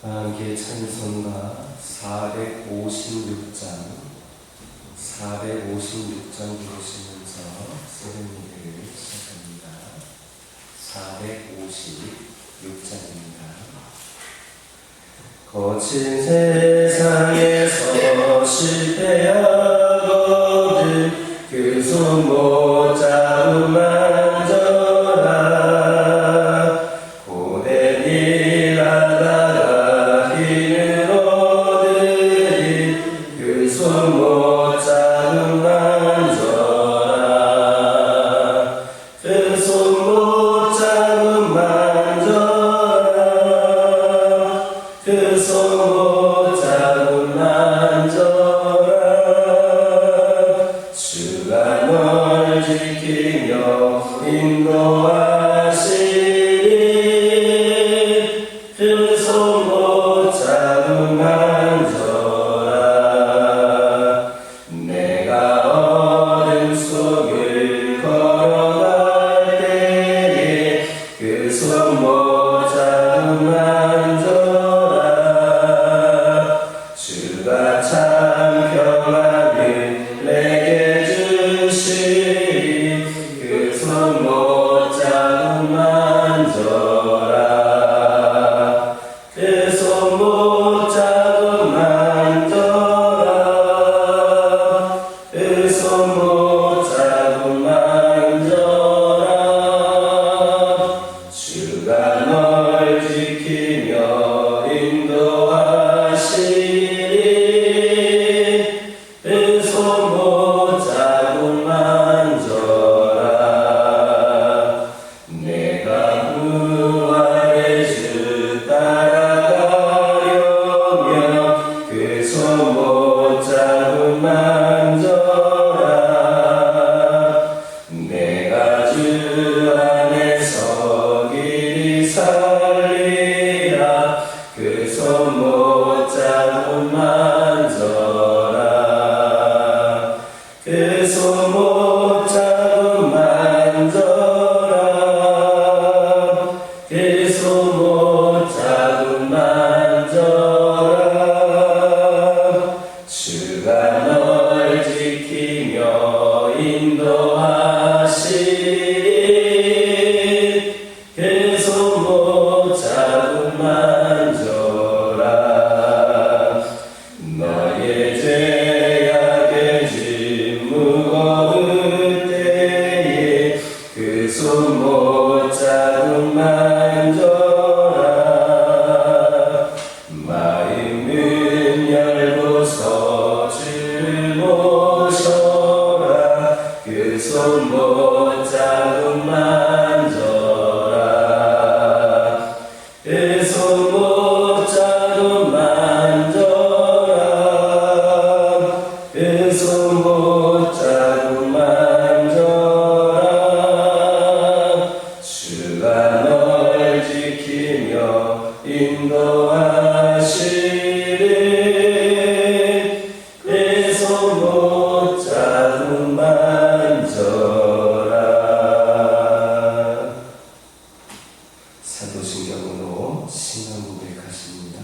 함께 찬송가 456장 부르시면서 세례미를 시작합니다. 456장입니다. 거친 세상에서 실패하거든 그 손 못 잡음 만져라. 고된 일 하다가 힘을 얻으리 그 손 못 잡음 만져라. 그 손 못 잡음 만져라. 그 손 못 잡음 만져라. 주가 널 지키며 인도하시리. 그 손 못 잡음 만져라. 내가 어둠 속을 걸어갈 때에 그 손 못 잡음 만져라. 주가 참 평안을 내게 주시리. 그 손 못 잡음 만져라. 그 손 못 잡음 만져라. 그 손 못 잡음 만져라. 주가 널 지키며 인도하시리. 그 손 못 잡음 만져라. 내가 부활의 주 따라가려면 그 손 못 잡음 만져라. 내가 주 안에서 길이 살리라. 그 손 못 잡음 만져라. 그 손 못 잡음 만져라. 그 손 못 잡음 만져라. 주가 널 지키며 인도하시리. 그 손 못 잡음 만져라. 너의 죄악의 짐 무거울 때에 그 손 못 잡음 만져라. 마음은 열고서 주를 모셔라. 그 손 못 잡음 만져라. 그 손 못 잡음 만져라. 그 손 못 잡음 만져라. 주가 널 지키며 인도하시리. 그 손 못 잡음 만져라. 사도신경으로 신앙 고백하십니다.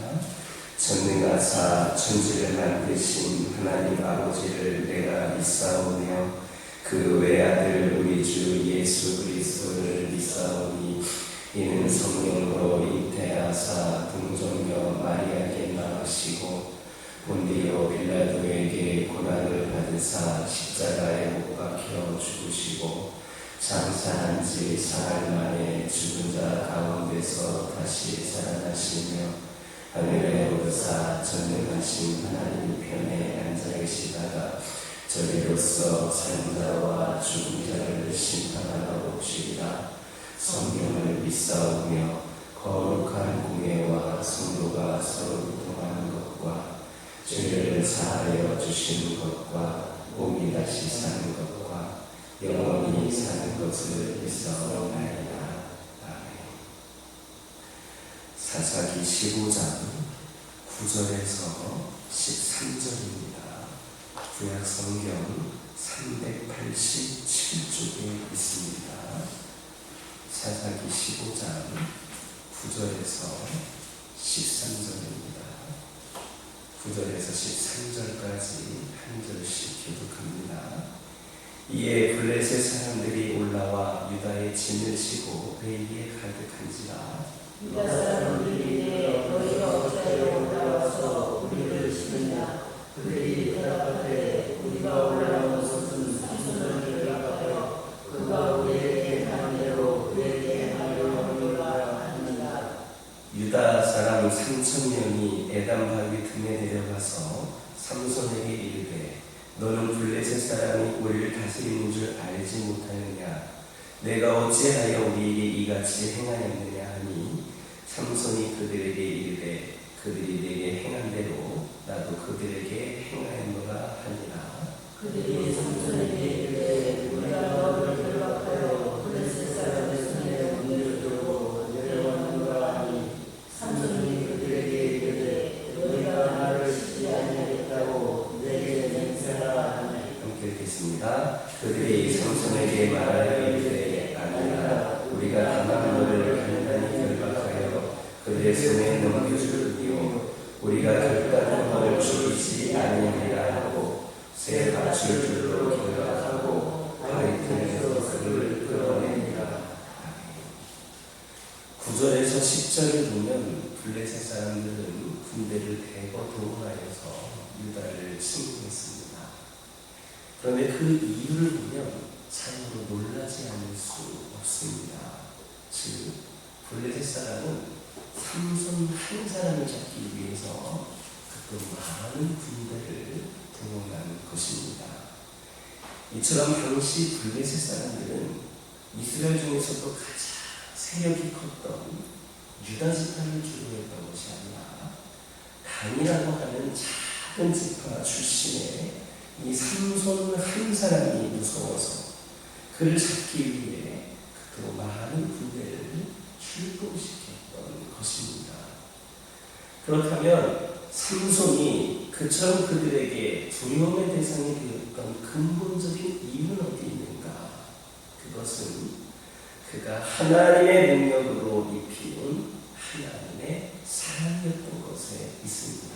전능하사 천지를 만드신 하나님 아버지를 내가 믿사오며 그 외아들 우리 주 예수 그리스도를 믿사오니 이는 성령으로 잉태하사 동정녀 마리아에게 낳으시고 본디오 빌라도에게 고난을 받으사 십자가에 못 박혀 죽으시고 장사한 지 사흘 만에 죽은 자 가운데서 다시 살아나시며 하늘에 오르사 전능하신 하나님 편에 앉아 계시다가 저리로서 산 자와 죽은 자를 심판하러 오시리라. 성령을 믿사오며 거룩한 공예와 성도가 서로 교통하는 것과 죄를 사하여 주시는 것과 몸이 다시 사는 것과 영원히 사는 것을 믿사오나이다. 아멘. 사사기 15장 9절에서 13절입니다. 구약성경 387쪽에 있습니다. 사사기 15장 9절에서 13절입니다. 9절에서 13절까지 한 절씩 교독합니다. 이에 블레셋 사람들이 올라와 유다의 진을 치고 회의에 가득한지라. 유다 사람들이 이르되 너희가 어찌하여 올라와서 우리를 치느냐. 그들이 대답하되 우리가 올라온 것은 삼손을 결박하여 그가 우리에게 한 대로 그에게 하려 함이라 하니라. 유다 사람 3,000명이 에담 바위 등에 내려가서 삼손에게 이르되 너는 블레셋 사람이 우리를 다스리는 줄 알지 못하느냐. 내가 어찌하여 우리에게 이같이 행하였느냐 하니 삼손이 그들에게 이르되 그들이 내게 행한 대로 나도 그들에게 행하였노라 하니라. 그들이 삼손에게 이르되 우리가 너를 결박하여 블레셋 사람의 손에 우리를 들고 내려왔노라 하니 삼손이 그들에게 이르되 너희가 나를 치지 아니하겠다고 내게 맹세하라 하니. 함께 읽겠습니다. 그들이 삼손에게 말하여 이르되 아니라 우리가 다만 너를 간단히 결박하여 그들의 손에 넘겨주리요 우리가 결단한 너를 죽이지 아니하리라 하고 새 밭을 줄로 결박하고 바위 틈에서 그를 끌어내니라. 9절에서 10절을 보면 블레셋 사람들은 군대를 대거 동원하여서 유다를 침공했습니다. 그런데 그 이유를 보면 참으로 놀라지 않을 수 없습니다. 즉 블레셋 사람은 삼손 한 사람을 잡기 위해서 그 많은 군대를 동원한 것입니다. 이처럼 당시 블레셋 사람들은 이스라엘 중에서도 가장 세력이 컸던 유다 지파를 주로 했던 것이 아니라 단이라고 하는 작은 지파 출신의 이 삼손 한 사람이 무서워서 그를 잡기 위해 그 많은 군대를 출동시켰던 것입니다. 그렇다면 삼손이 그처럼 그들에게 두려움의 대상이 되었던 근본적인 이유는 어디 있는가? 그것은 그가 하나님의 능력으로 입히는 하나님의 사랑이었던 것에 있습니다.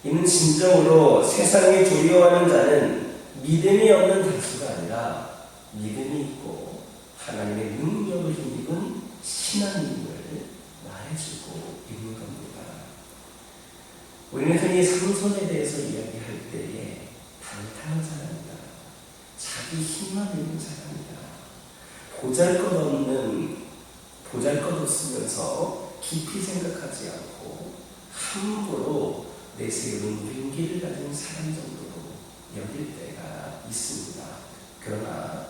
이는 진정으로 세상에 두려워하는 자는 믿음이 없는 다수가 아니라 믿음이 있고 하나님의 능력을 힘입은 신앙임을 말해주고 있는 겁니다. 우리는 흔히 삼손에 대해서 이야기할 때에 단단한 사람이다, 자기 힘만 있는 사람이다, 보잘것없으면서 깊이 생각하지 않고 함부로 내세우는 용기를 가진 사람 정도로 여길 때가 있습니다. 그러나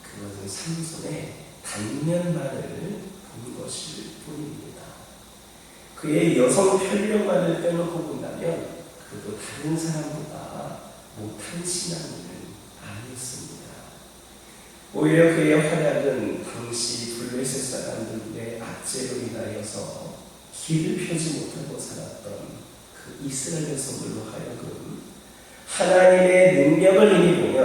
그것은 삼손의 단면만을 본 것일 뿐입니다. 그의 여성 편력만을 빼놓고 본다면 그도 다른 사람보다 못한 신앙인은 아니었습니다. 오히려 그의 활약은 당시 블레셋 사람들의 압제로 인하여서 길을 펴지 못하고 살았던 그 이스라엘 백성들로 하여금 하나님의 능력을 이미 보면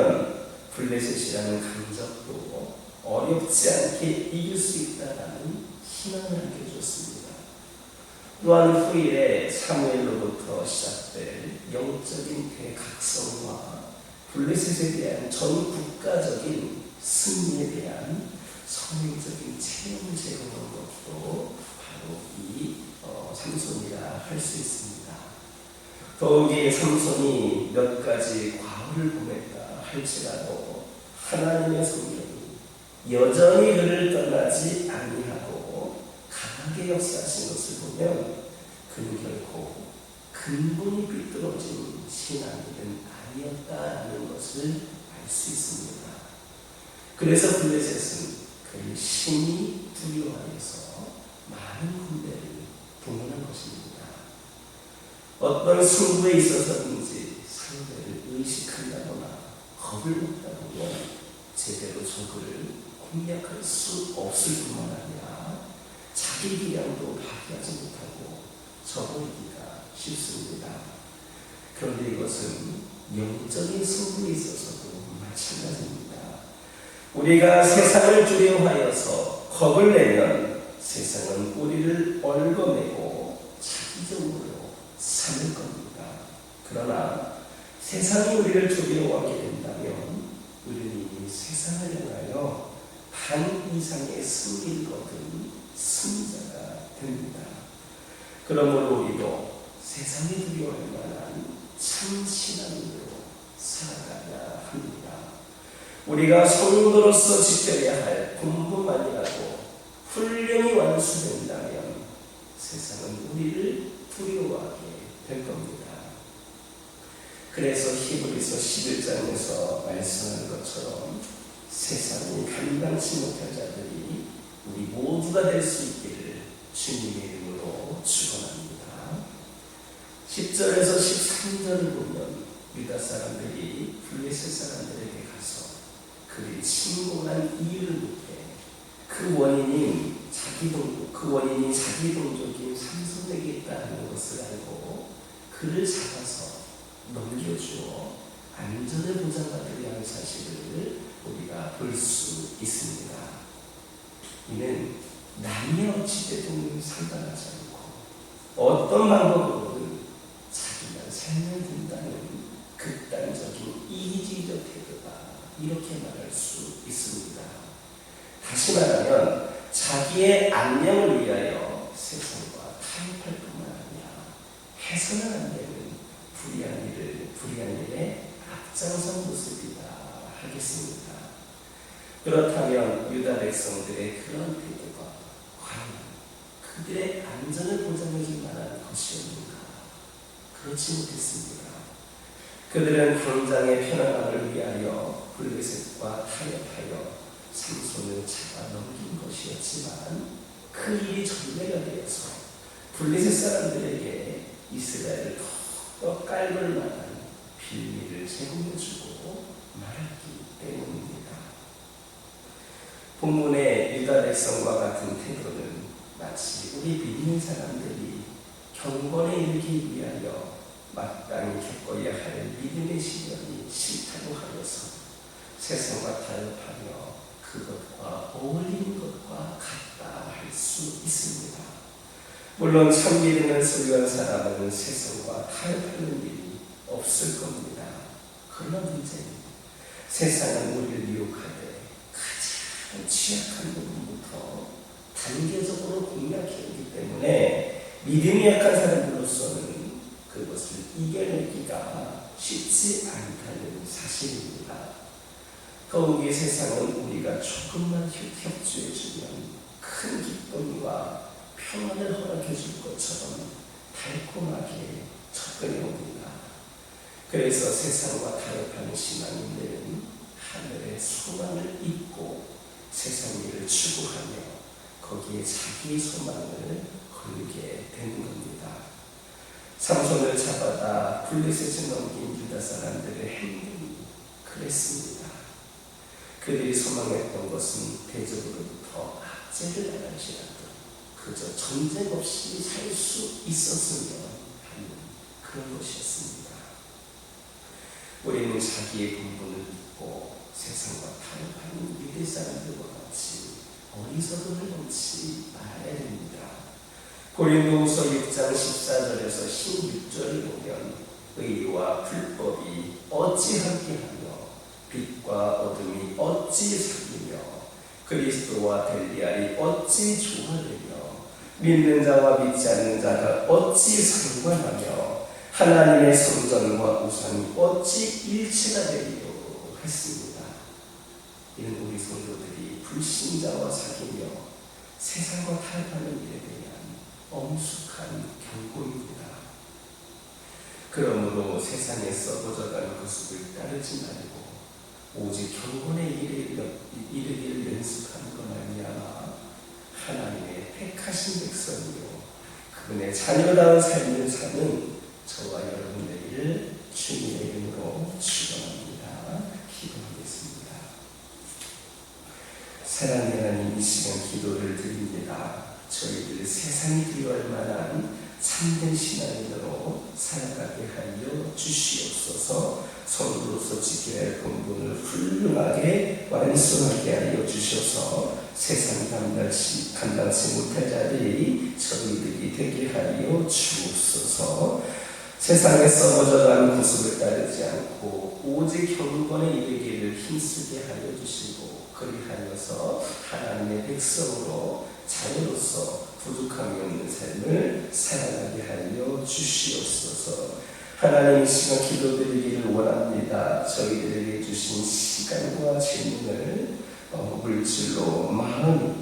블레셋이라는 강적도 어렵지 않게 이길 수 있다는 희망을 안겨주었습니다. 또한 후일에 사무엘로부터 시작될 영적인 대각성과 블레셋에 대한 전 국가적인 승리에 대한 선행적인 체험을 제공한 것도 바로 이 삼손이라 할 수 있습니다. 더욱이 삼손이 몇 가지 과오를 범했다 할지라도 하나님의 성령이 여전히 그를 떠나지 아니하고 강하게 역사하신 것을 보면 그는 결코 근본이 삐뚤어진 신앙인은 아니었다는 것을 알 수 있습니다. 그래서 블레셋은 그를 심히 두려워하여서 많은 군대를 동원한 것입니다. 어떤 승부에 있어서든지 상대를 의식한다거나 겁을 먹다 보면 제대로 적을 공략할 수 없을 뿐만 아니라 자기 기량도 발휘하지 못하고 저버리기가 쉽습니다. 그런데 이것은 영적인 승부에 있어서도 마찬가지입니다. 우리가 세상을 두려워하여서 겁을 내면 세상은 우리를 얽어내고 자기적으로 사는 겁니다. 그러나 세상이 우리를 두려워하게 된다면 우리는 이미 세상을 향하여 반 이상의 승리를 거둔 승자가 됩니다. 그러므로 우리도 세상이 두려워할 만한 참 신앙으로 살아가야 합니다. 우리가 성도로서 지켜야 할 본분만이라도 훌륭히 완수된다면 세상은 우리를 두려워하게 될 겁니다. 그래서 히브리서 11장에서 말씀하는 것처럼 세상이 감당치 못할 자들이 우리 모두가 될 수 있기를 주님의 이름으로 축원합니다. 10절에서 13절을 보면 유다 사람들이 블레셋 사람들에게 가서 그들이 침공한 이유를 묻게 그 원인이 자기 동족인 삼손에게 있다는 것을 알고 그를 잡아서 넘겨주어 안전을 보장받으려 하는 사실을 우리가 볼 수 있습니다. 이는 남의 어찌되든 상관하지 않고 어떤 방법으로든 자기가 살면 된다는 극단적인 이기주의적 태도다, 이렇게 말할 수 있습니다. 다시 말하면 자기의 안녕을 위하여 세상과 타협할 뿐만 아니라 해서는 안 되는 불의한 일에 앞장선 모습이다 하겠습니다. 그렇다면 유다 백성들의 그런 태도가 과연 그들의 안전을 보장해줄 만한 것이었는가? 그렇지 못했습니다. 그들은 당장의 편안함을 위하여 블레셋과 타협하여 삼손을 잡아 넘긴 것이었지만 그 일이 전례가 되어서 블레셋 사람들에게 이스라엘을 더 깔볼 만한 빌미를 제공해주고 말았기 때문입니다. 본문의 유다 백성과 같은 태도는 마치 우리 믿는 사람들이 경건에 이르기 위하여 마땅히 겪어야 할 믿음의 시련이 싫다고 하여서 세상과 타협하며 그것과 어울리는 것과 같다 할 수 있습니다. 물론 참 믿음을 소유한 사람은 세상과 타협하는 일이 없을 겁니다. 그러나 문제는 세상은 우리를 유혹하되 가장 취약한 부분부터 단계적으로 공략해오기 때문에 믿음이 약한 사람들로서는 그것을 이겨내기가 쉽지 않다는 사실입니다. 더욱이 세상은 우리가 조금만 협조해주면 큰 기쁨과 평안을 허락해 줄 것처럼 달콤하게 접근해 옵니다. 그래서 세상과 타협하는 신앙인들은 하늘의 소망을 잊고 세상 일을 추구하며 거기에 자기의 소망을 걸게 되는 겁니다. 삼손을 잡아다 블레셋에 넘긴 유다 사람들의 행동이 그랬습니다. 그들이 소망했던 것은 대적으로부터 압제를 당할지라도 그저 전쟁 없이 살 수 있었으면 하는 그런 것이었습니다. 우리는 자기의 본분을 믿고 세상과 타협하는 유대 사람들과 같이 어리석음을 넘지 말아야 됩니다. 고린도후서 6장 14절에서 16절을 보면 의와 불법이 어찌 함께하며 빛과 어둠이 어찌 사귀며 그리스도와 벨리알이 어찌 조화되며 믿는 자와 믿지 않는 자가 어찌 상관하며 하나님의 성전과 우상이 어찌 일치가 되리요 했습니다. 이는 우리 성도들이 불신자와 사귀며 세상과 타협하는 일에 대한 엄숙한 경고입니다. 그러므로 세상에 썩어져가는 모습을 따르지 말고 오직 경건의 이르기를 연습하는 것 말미암아 하나님의 택하신 백성이요 그분의 자녀다운 삶을 사는 저와 여러분들을 주님의 이름으로 축원합니다. 기도하겠습니다. 사랑하는 하나님, 이 시간 기도를 드립니다. 저희들 세상이 두려워할 만한 참된 신앙인으로 살아가게 하여 주시옵소서. 성도로서 지켜야 할 본분을 훌륭하게 완수하게 하여 주셔서 세상 감당치 못할 자들이 저희들이 되게 하여 주옵소서. 주시옵소서. 세상에 썩어져가는 구습을 따르지 않고 오직 경건에 이르기를 힘쓰게 하여 주시고, 그리하여서 하나님의 백성으로 자녀로서 부족함이 없는 삶을 살아가게 하여 주시옵소서. 하나님, 이 시간 기도드리기를 원합니다. 저희들에게 주신 시간과 재능을 물질로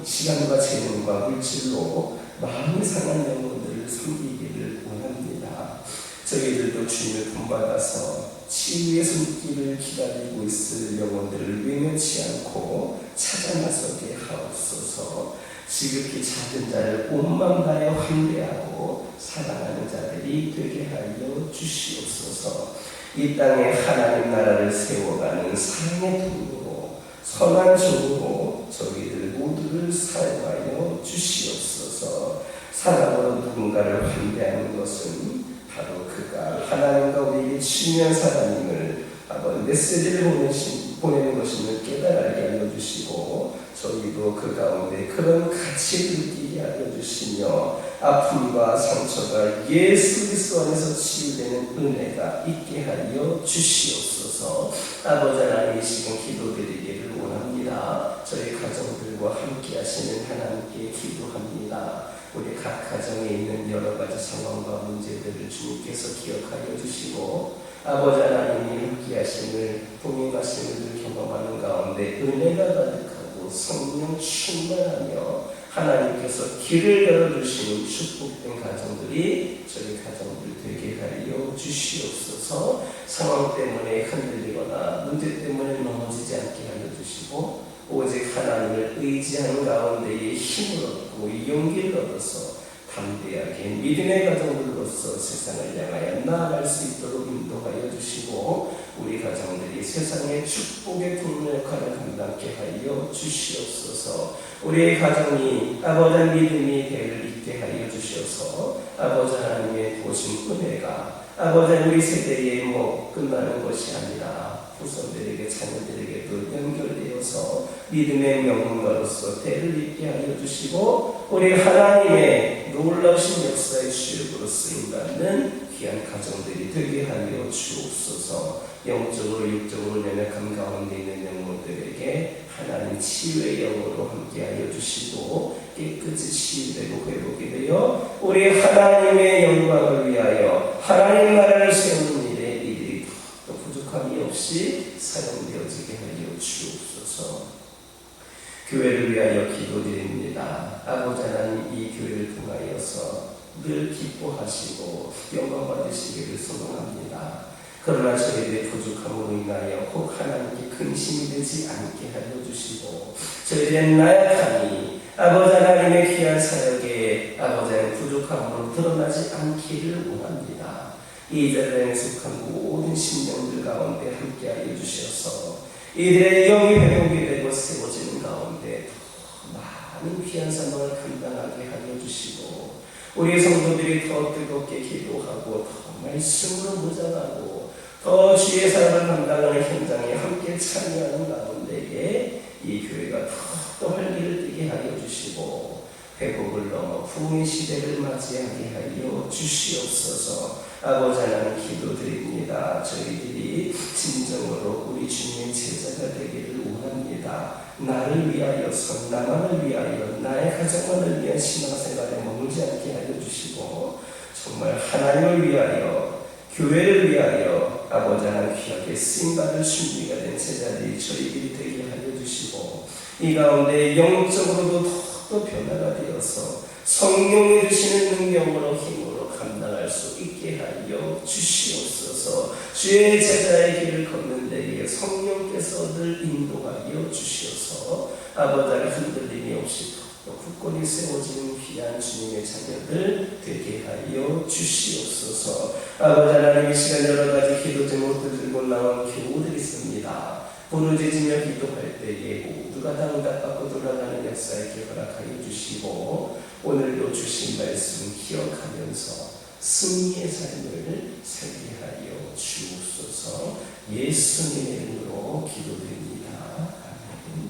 시간과 재능과 물질로 마음이 상한 영혼들을 섬기기를 원합니다. 저희들도 주님을 본받아서 치유의 손길을 기다리고 있을 영혼들을 외면치 않고 찾아 나서게 하옵소서. 지극히 작은 자를 온맘 다하여 환대하고 사랑하는 자들이 되게 하여 주시옵소서. 이 땅에 하나님 나라를 세워가는 사랑의 통로로, 선한 종으로 저희들 모두를 사용하여 주시옵소서. 사랑으로 누군가를 환대하는 것은 바로 그가 하나님과 우리에게 중요한 사람임을 메시지를 보내는 것임을 깨달게 알려주시고, 저희도 그 가운데 그런 가치를 느끼게 알려주시며, 아픔과 상처가 예수 그리스도 안에서 치유되는 은혜가 있게 하여 주시옵소서. 아버지 하나님, 이 시간 기도드리기를 원합니다. 저희 가정들과 함께 하시는 하나님께 기도합니다. 우리 각 가정에 있는 여러 가지 상황과 문제들을 주님께서 기억하여 주시고, 아버지 하나님이 함께 하심을, 동행하심을 경험하는 가운데 은혜가 가득하고 성령 충만하며 하나님께서 길을 열어주시는 축복된 가정들이 저희 가정들 되게 하여 주시옵소서. 상황 때문에 흔들리거나 문제 때문에 넘어지지 않게 하여 주시고, 오직 하나님을 의지하는 가운데에 힘을 얻고 용기를 얻어서 담대하게 믿음의 가정들로서 세상을 향하여 나아갈 수 있도록 인도하여 주시고, 우리 가정들이 세상의 축복의 통로 역할을 감당케 하여 주시옵소서. 우리의 가정이 아버지 믿음이 대를 잇게 하여 주셔서 아버지 하나님의 도신 은혜가 아버지 우리 세대에 끝나는 것이 아니라 후손들에게, 자녀들에게도 연결되어서 믿음의 명문가로서 대를 잇게 하여 주시고, 우리 하나님의 놀라우신 역사의 주역으로 쓰임받는 귀한 가정들이 되게 하여 주옵소서. 영적으로 육적으로 연약한 가운데 있는 영혼들에게 하나님 치유의 영으로 함께하여 주시고, 깨끗이 치유되고 회복이 되어 우리 하나님의 영광을 위하여 하나님 나라를 세우는 일에 이들이 또 부족함이 없이 사용되어지게 하여 주옵소서. 교회를 위하여 기도드립니다. 아버지 하나님, 이 교회를 통하여서 늘 기뻐하시고 영광 받으시기를 소망합니다. 그러나 저희들의 부족함으로 인하여 혹 하나님께 근심이 되지 않게 하여 주시고, 저희들의 나약함이 아버지 하나님의 귀한 사역에 아버지 하나님의 부족함으로 드러나지 않기를 원합니다. 이 자리에 속한 모든 심령들 가운데 함께하여 주셔서 이들의 영이 회복이 되고 세워지는 가운데 더 많은 귀한 사명을 감당하게 하여 주시고, 우리 성도들이 더 뜨겁게 기도하고 더 말씀으로 무장하고 더 주의 사랑을 감당하는 현장에 함께 참여하는 가운데에 이 교회가 더 활기를 띠게 하여 주시고, 회복을 넘어 부흥의 시대를 맞이하게 하여 주시옵소서. 아버지 하나님 기도드립니다. 저희들이 진정으로 우리 주님의 제자가 되기를 원합니다. 나를 위하여서, 나만을 위하여, 나의 가정만을 위한 신앙생활에 머물지 않게 하여 주시고, 정말 하나님을 위하여, 교회를 위하여 아버지 하나님 귀하게 쓰임받을 준비가 된 제자들이 저희들이 되게 하여 주시고, 이 가운데 영적으로도 더 변화가 되어서 성령이 주시는 능력으로 힘으로 감당할 수 있게 하여 주시옵소서. 주의 제자의 길을 걷는 데에 성령께서 늘 인도하여 주시옵소서. 아버지 하나님 흔들림이 없이 또 굳건히 세워지는 귀한 주님의 자녀들 되게 하여 주시옵소서. 아버지 하나님, 이 시간 여러 가지 기도 제목들 들고 나온 교우들이 있습니다. 부르짖으며 기도할 때에 모두가 다 응답받고 돌아가는 역사에 허락하여 주시고, 오늘도 주신 말씀 기억하면서 승리의 삶을 살게 하여 주옵소서. 예수님의 이름으로 기도드립니다. 아멘.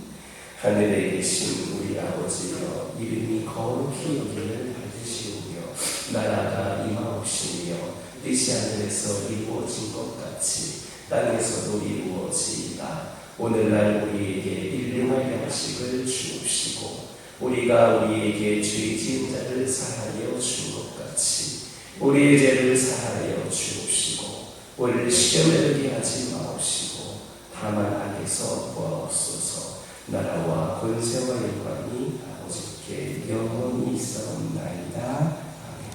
하늘에 계신 우리 아버지여, 이름이 거룩히 여김을 받으시오며 나라가 임하옵시며 뜻이 하늘에서 이루어진 것 같이 땅에서도 이루어지이다. 오늘날 우리에게 일용할 양식을 주옵시고 우리가 우리에게 죄 지은 자를 사하여 준 것 같이 우리의 죄를 사하여 주옵시고 우리를 시험에 들게 하지 마옵시고 다만 악에서 구하옵소서. 나라와 권세와 영광이 아버지께 영원히 있사옵나이다.